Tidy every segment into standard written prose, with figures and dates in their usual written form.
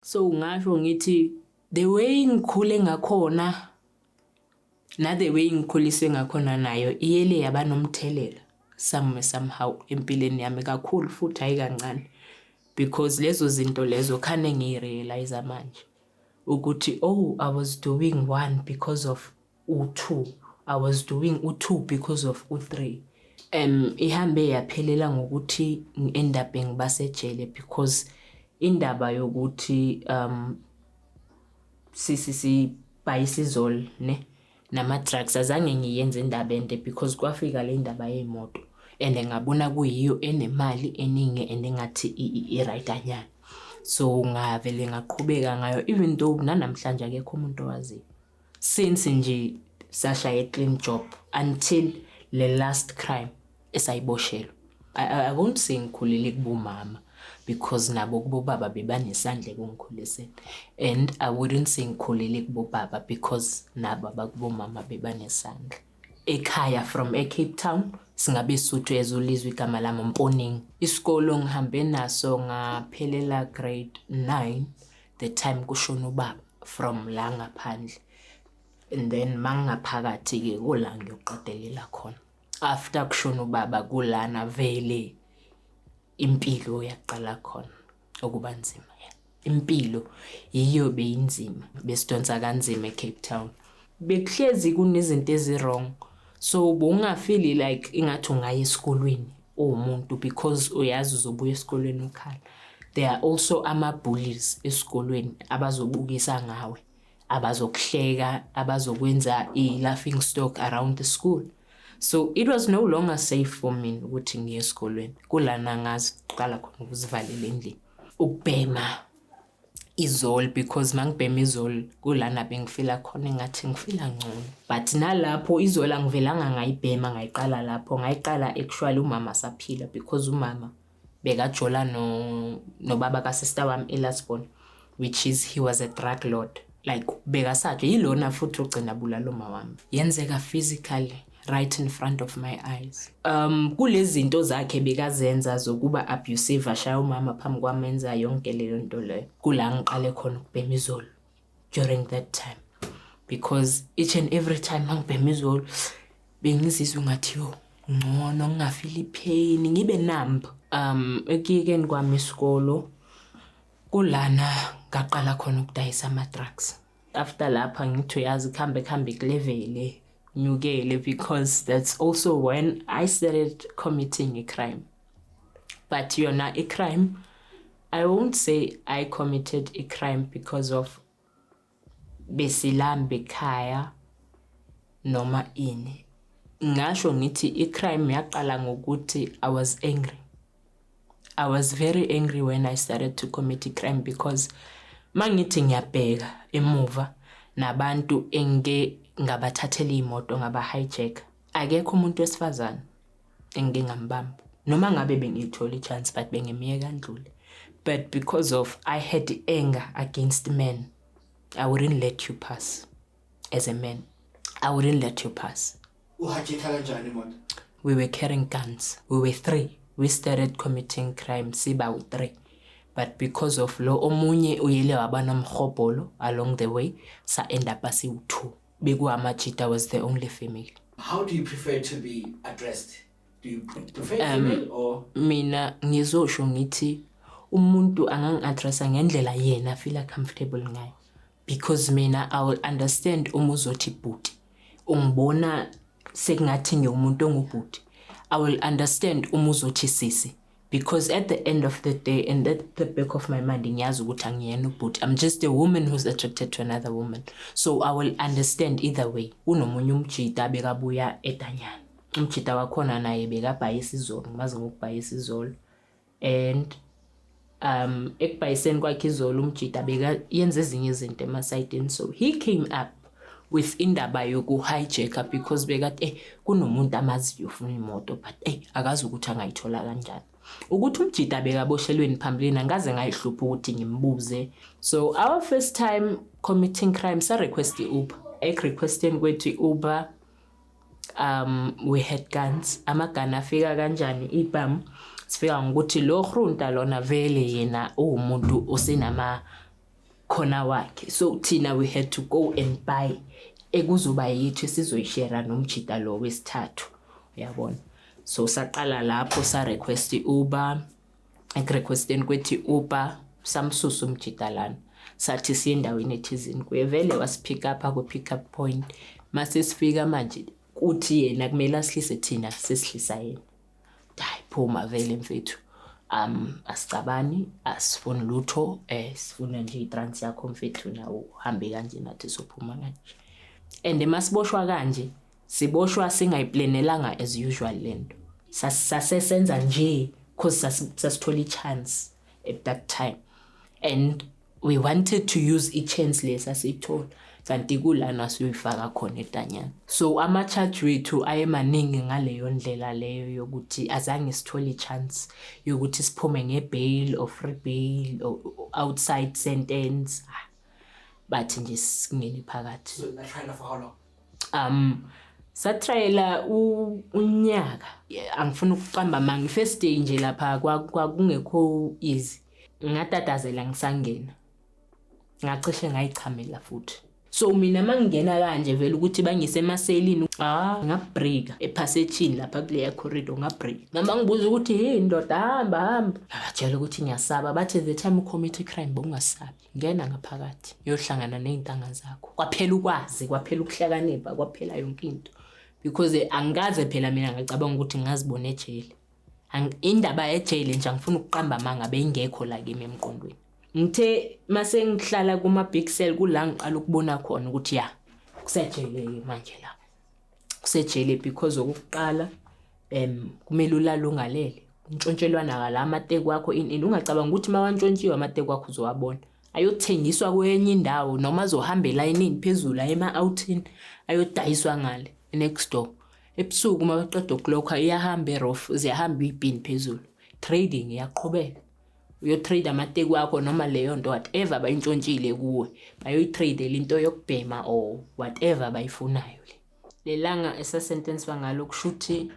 So ngasho ngithi the way ngikhule ngakhona na the way ngikhuliswe ngakhona nayo iyele yaba nomthelela somehow empilweni yami kakhulu futhi hayi kancane, because lezo zinto lezo khane ngirealize manje ukuthi I was doing 1 because of u2, I was doing u2 because of u3. Ihambe yaphelela ngokuthi end up ngibasejele because indaba yokuthi bayisizol ne nama drugs azange ngiyenze indaba ende because kwafika le ndaba yemoto and ngabona kuyiyo enemali eningi enengathi i-right anyana. So ngavele ngaqhubeka ngayo even though nanamhlanje akekho umuntu owazi since nje sashaya clean job until the last crime esayiboshelwa. I won't say ngikhulele kubomama because nabo kubobaba bebanesandla ekungikhuliseni, and I wouldn't say ngikhulele kubobaba because nabo abakubomama bebanesandla. Ekhaya from eCape Town singabe Sotho ezolizwe igama lami Mponing. Isikolo ngihambe naso ngaphelela grade 9 the time kushona ubaba from la ngaphandle, and then mangaphakathi ke kula ngiyoqedelela khona. After kushona ubaba kulana vele impilo yaqala khona okuba nzima. Impilo yiyo beyinzima, besidonsa kanzima eCape Town, bekuhlezi kunezinto ezirong. So bungafeel like ingathi ungaya esikolweni umuntu because uyazi uzobuya esikolweni ukhala. There are also ama-bullies esikolweni abazobukisa ngawe, abazokuhleka, abazokwenza i-laughing stock around the school. So it was no longer safe for me ukuthi ngiye esikolweni. Kulana ngaziqala khona ukuzivalela endlini, ukubhema izol, because mangibhema izol kulana bengifila khona engathi ngifila ngcono. But nalapho izol angivelanga ngayibhema, ngayiqala lapho, ngayiqala actually umama saphila because umama bekajola no baba ka sister wami eLasbon, which is he was a drug lord. Like bekasaje yilona futhi ugcina bulalo mama wami. Yenzeka physically right in front of my eyes. Kulezi zinto zakhe bekazenza zokuba abusive, ashaya umama phambi kwami, enza yonke leyo nto leyo. Kula ngiqale khona ukubhema izolo during that time, because each and every time ngibhema izolo bengizizwa ngathi ngcono, ngingafeel pain, ngibe numb. Ekuyekeni kwami isikolo kulana ngaqala khona ukudayisa ama drugs. After lapha ngithi uyazi khambe kulevele nyukele, because that's also when I started committing a crime. But yona a crime, I won't say I committed a crime because of besilambe khaya noma ini. Ngasho ngithi i-crime yaqala ngokuthi I was angry. I was very angry when I started to commit a crime because mangithi ngiyabheka emuva nabantu ngabathathela imoto ngaba hijack, akekho umuntu wesifazana ngingambamba noma ngabe bengithola i-chance, but bengemiyeka ndlule. But because of I had anger against men, I wouldn't let you pass. As a man, I wouldn't let you pass. We were carrying guns. We were 3. We started committing crime siba 3. But because of lo omunye uyele wabana mkhobolo along the way, sa end up as 2. Begu Amachita was the only female. How do you prefer to be addressed? Do you prefer female or? Mina ngizosho ngithi umuntu angangi-addressa ngendlela yena feel comfortable ngayo, because mina I will understand umuzothi bhuti ungibona sekungathi ngiwumuntu ongubhuti. I will understand umuzothi sisi, because at the end of the day and at the back of my mind ngiyazi ukuthi angiyena ubhuti. I'm just a woman who's attracted to another woman, so I will understand either way. Unomunye umjida bekabuya eTanyana, umjida wakhona naye bekabhayisa izolo, ngimazi ngokubhayisa izolo, and ekubhayiseni kwakhe izolo umjida beka yenza ezinye izinto emasayidini. So he came up with indaba yoku hijacker because bekathi kunomuntu amaziyo ufuna imoto, but akazi ukuthi angayithola kanjani. Ukuthi umjida bekaboshelweni phambilini angaze ngayihlupha ukuthi ngimbuze. So our first time committing crime sa request iUber. Requesting kwethu iUber, we had guns. Amagana afika kanjani sifika ngokuthi lo hrunta lona vele yena umuntu osenama khona wakhe. So thina we had to go and buy ekuzoba yethu sizoyishare nomjida lo wesithathu, uyabona. So saqala lapho sa request Uber, requesteni kwethi Uber samsusa umjida lana. Sathi siyendaweni ethizini kuye vele wasipick up ku pick up point. Mase sifika manje uthi yena kumele asihlise thina sesihlisa yena. Hayi phuma vele mfethu. Asicabani asifuni lutho sifuna nje itrans yakho mfethu nawo uhambe kanje nathi sophuma kanje. And masiboshwa kanje siboshwa singayiplanelanga as usual lento. Sasesenza nje cause sasithola ichance at that time. And we wanted to use i-chance lesa siyithola kanti kulana siyoyifaka khona etanyana. So ama-charge wethu ayemaningi ngaleyo ndlela leyo yokuthi azange sithole i-chance yokuthi siphume nge-bail or free bail or outside sentence. Bathi nje singene phakathi. So that trial for how long? Satrayela unyaka. Angifuna ukuqamba manga first day nje lapha kwakungekho easy. Ngatatazela ngisangena. Ngacishe ngayichamela futhi. So mina mangingena kanje vele ukuthi bangise emaselini ngabreaka epassagini lapha kule corridor ngabreaka. Noma ngibuza ukuthi hey ndoda hamba. Batshela ukuthi ngiyasaba bathi the time commit crime bongasabi. Ngena ngaphakathi yohlangana nezintanga zakho. Kwaphela ukwazi, kwaphela ukuhlakanipha, kwaphela yonke into. Because angaze phela mina ngicabanga ukuthi ngazibona ejele. Indaba ejele nje angifuna ukuqamba manga bengekho la kimi emqondweni. Ngithe mase ngihlala kuma big cell kula ngiqala ukubona khona ukuthi ya kusejele manje la. Kusejele because okuqala kumele ulala ungalele. Untshontshelwana ngala amateki wakho in ungacabanga ukuthi mawantshontshiwe amateki wakho uzowabona. Ayothengiswa kwenye indawo noma azohambela inini phezulu ema outing ayodayiswa ngale next door. Ebusuku mabaqeda ukulokha iyahamba erof ziyahamba ibin phezulu. Trading iyaqhubeka. Uyotrade amateki wakho noma leyo nto whatever bayintshontshile kuwe. Bayoyitrade into yokubhema or whatever bayifunayo le. Lelanga esasentence bangalo kushuthi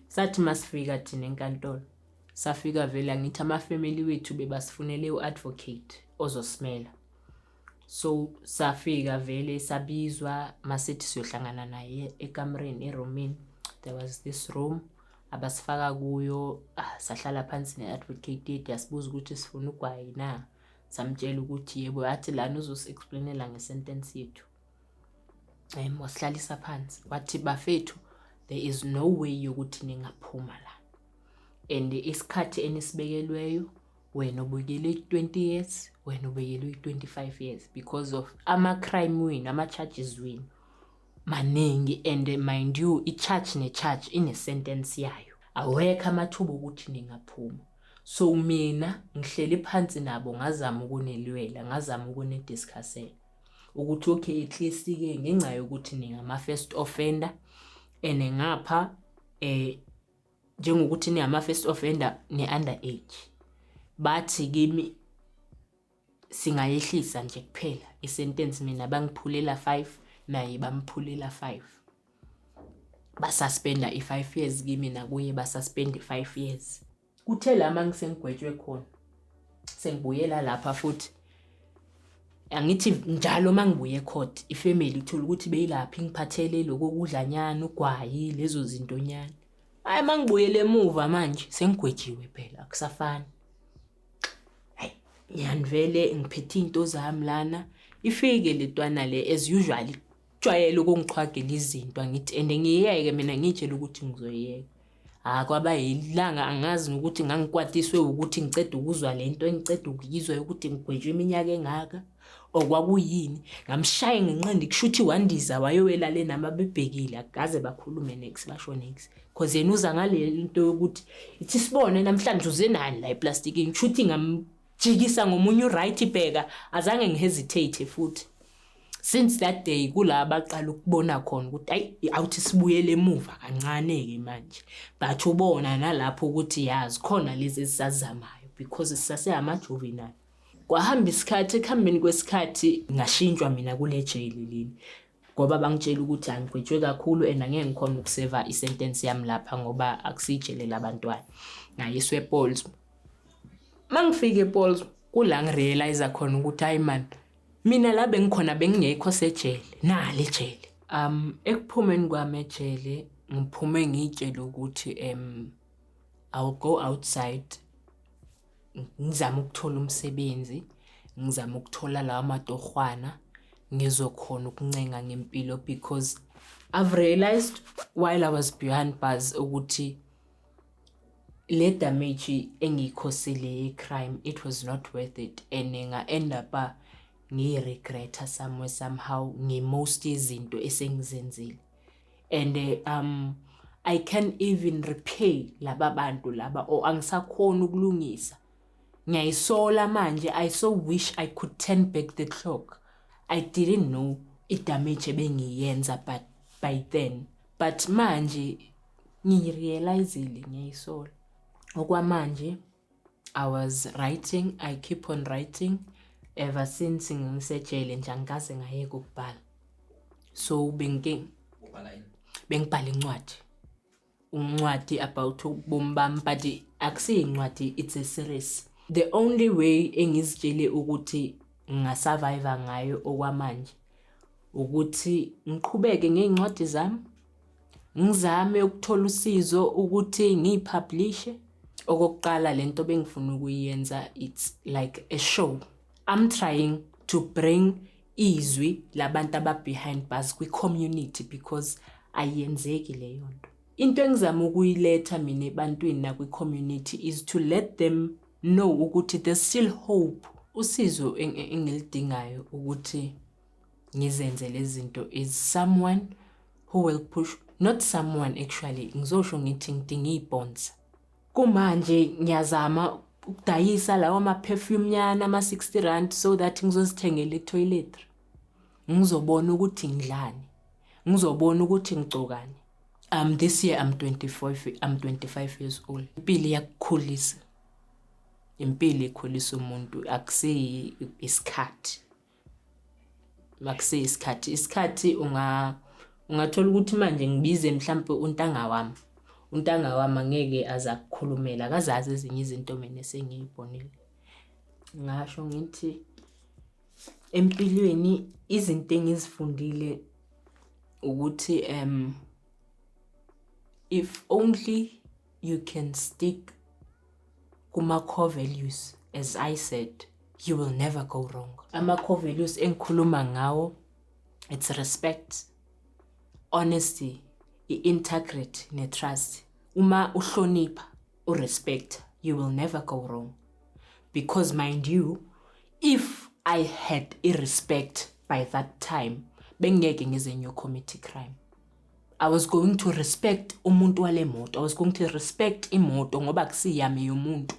sathi masifika thina enkantolo. Safika vele ngithi ama family wethu bebasifunele uadvocate ozosimela. So safika vele sabizwa masithi siyohlangana naye ekamereni eroomini. There was this room abasifaka kuyo sahlala phansi neadvocate yasibuza ukuthi sifuna ukwayi na. Samtshela ukuthi yebo athi lana uzosi-explainela ngesentence yethu. Wasihlalisa phansi wathi bafethu there is no way yokuthi ningaphuma la. And isikhathi enisibekelweyo wena ubekele 20 years wena ubekele 25 years because of ama-crime win, ama-charges win maningi. And mind you i-charge ne-charge ine-sentence yayo. Awekho amathuba ukuthi ningaphuma. So mina ngihleli phansi nabo ngazama ukunelwela, ngazama ukunediscussela ukuthi okay at least ke ngenxa yokuthi ningama first offender ene ngapha njengokuthi ningama first offender ne-underage. Bathi kimi singayehlisa nje kuphela isentence mina bangiphulela 5 naye bamphulela 5. Basuspenda i5 years kimi nakuye basuspend i5 years. Kuthe lama ngisengigwetshwe khona. Sengibuyela lapha futhi. Angithi njalo mangibuye ecourt ifamily ithola ukuthi beyilaphi ngiphathele lokudlanyana ugwayi lezo zinto nyana. Hayi mangibuyele emuva manje sengigwetshiwe phela akusafani. Yani vele ngiphethe into zami lana ifike letwana le as usually jwayele ukungichwagela izinto ngithi ende ngiyeke mina ngitshela ukuthi ngizoyeka. Kwaba yilanga angazi ukuthi ngangikwatiswe ukuthi ngicede ukuzwa lento engicede ukuyizwa ukuthi ngigwetshwe iminyaka engaka okwakuyini. Ngamshaya ngenqindi kushuthi wandiza wayowela le nama bebhekile akaze bakhulume next basho next because yena uza ngale into yokuthi ithi sibone namhlanje uze nani la iplastic ngishuthi ngamjikisa ngomunye uright bheka azange ngihesitate futhi. Since that day kulaba aqala ukubona khona ukuthi ayi awuthi sibuyele emuva kancane ke manje bathi ubona nalapho ukuthi yazi khona lezi esizamayo because sisase ama juvenile. Kwahamba isikhathi ekuhambeni kwesikhathi ngashintshwa mina kule jail leli ngoba bangitshela ukuthi angigwetshwe kakhulu and angeke ngikhona ukuseva isentence yami lapha ngoba akusijele labantwana. Ngayiswe ePauls. Mangifike ePauls kula ngirealize khona ukuthi hayi man mina la bengikhona bengingekho sejele nale ejele. Ekuphumeni kwami ejele ngiphume ngitshela ukuthi I'll go outside ngizama ukuthola umsebenzi, ngizama ukuthola lawa matorhwana ngizokhona ukuncenga ngempilo, because I've realized while I was behind bars ukuthi le damage engiyikhosile ye-crime, it was not worth it, and nga-end up ngiyi-regreta somehow nge-most izinto esengizenzile. And I can't even repay laba bantu laba, or angisakhona ukulungisa. Ngiyayisola manje. I so wish I could turn back the clock. I didn't know i-damage ebengiyenza by then, but manje ngirealizile, ngiyayisola. Okwamanje I was writing, I keep on writing ever since ngisejele nje angikaze ngayeka ukubhala. So bengibhala incwadi about ubomi bami, but akusiyo incwadi, it's a series. The only way engizitshele ukuthi ngingasurvive ngayo okwamanje ukuthi ngiqhubeke ngeincwadi zami, ngizame ukuthola usizo ukuthi ngipublishe. Okokuqala lento bengifuna ukuyenza, it's like a show. I'm trying to bring izwi labantu aba behind bars kwi-community, because ayenzeki leyo nto. Into engizama ukuyiletha mina ebantwini na kwi-community is to let them know ukuthi there's still hope. Usizo engilidingayo ukuthi ngizenze lezi zinto is someone who will push, not someone actually, ngizosho ngithi ngidinga iy'bonds. Kumanje ngiyazama ukudayisa lawa ma-perfume nyana ama-R60 so that ngizozithengela etoiletry. Ngizobona ukuthi ngidlani, ngizobona ukuthi ngicokani. This year I'm 25 years old. Impilo iyakukhulisa. Impilo ikhulisa umuntu, akusiyi isikhathi. Makusiyi isikhathi. Isikhathi ungathola ukuthi manje ngibize mhlambe untanga wami angeke aza kukhulumela, akazazi ezinye izinto mina esengiyibonile. Ngasho ngithi empilweni izinto engizifundile ukuthi if only you can stick kuma core values, as I said, you will never go wrong. Ama core values engikhuluma ngawo, it's respect, honesty, integrity ne-trust. Uma uhlonipha, respect, you will never go wrong. Because mind you, if I had respect by that time, bengeke ngize ngiyocommit crime. I was going to respect umuntu wale moto. I was going to respect imoto ngoba kusiyami yomuntu.